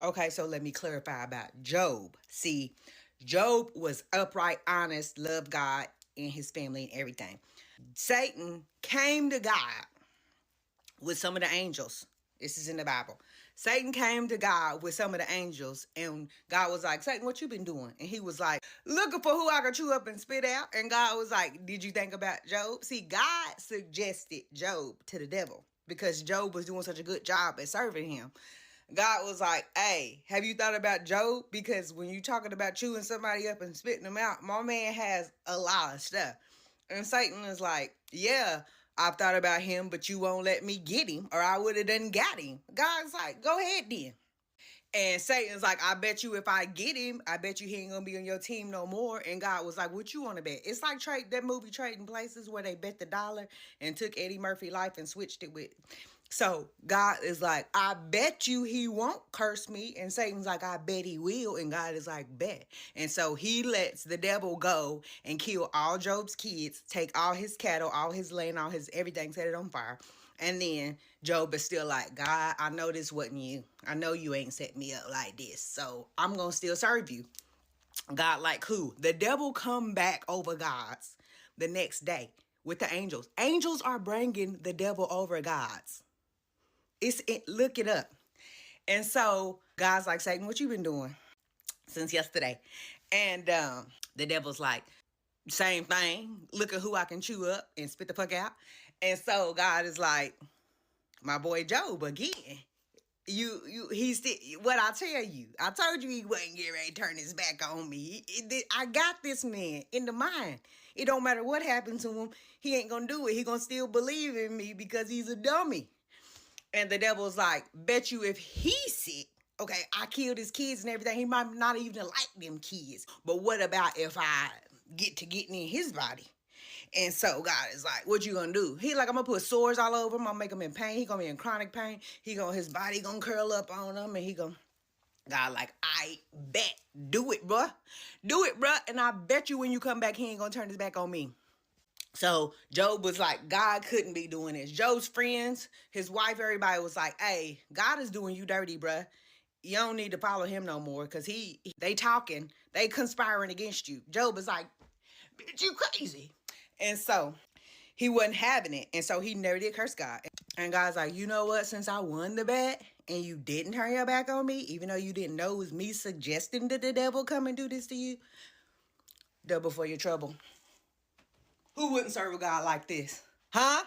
Okay, so let me clarify about Job. See, Job was upright, honest, loved God and his family and everything. Satan came to God with some of the angels. This is in the Bible. Satan came to God with some of the angels, and God was like, Satan, what you been doing? And he was like, looking for who I could chew up and spit out. And God was like, did you think about Job? See, God suggested Job to the devil because Job was doing such a good job at serving him. God was like, hey, have you thought about Job? Because when you talking about chewing somebody up and spitting them out, my man has a lot of stuff. And Satan is like, yeah, I've thought about him, but you won't let me get him, or I would have done got him. God's like, go ahead then. And Satan's like, I bet you if I get him, I bet you he ain't gonna be on your team no more. And God was like, what you want to bet? It's like that movie Trading Places where they bet the dollar and took Eddie Murphy life and switched it with. So God is like, I bet you he won't curse me. And Satan's like, I bet he will. And God is like, bet. And so he lets the devil go and kill all Job's kids, take all his cattle, all his land, all his everything, set it on fire. And then Job is still like, God, I know this wasn't you. I know you ain't set me up like this. So I'm going to still serve you. God like who? The devil come back over God's the next day with the angels. Angels are bringing the devil over God's. Look it up. And so God's like, Satan, what you been doing since yesterday? And the devil's like, same thing. Look at who I can chew up and spit the fuck out. And so God is like, my boy Job again. He's what I tell you. I told you he wasn't getting ready to turn his back on me. I got this man in the mind. It don't matter what happened to him. He ain't gonna do it. He gonna still believe in me because he's a dummy. And the devil's like, bet you if he's sick, okay, I killed his kids and everything. He might not even like them kids. But what about if I getting in his body? And so God is like, what you gonna do? He like, I'm gonna put sores all over him. I'm gonna make him in pain. He gonna be in chronic pain. His body gonna curl up on him. And God like, I bet. Do it, bruh. Do it, bruh. And I bet you when you come back, he ain't gonna turn his back on me. So Job was like, God couldn't be doing this. Job's friends, his wife, everybody was like, hey, God is doing you dirty, bruh. You don't need to follow him no more because they talking, they conspiring against you. Job is like, bitch, you crazy. And so he wasn't having it. And so he never did curse God. And God's like, you know what? Since I won the bet and you didn't turn your back on me, even though you didn't know it was me suggesting that the devil come and do this to you, double for your trouble. Who wouldn't serve a God like this? Huh?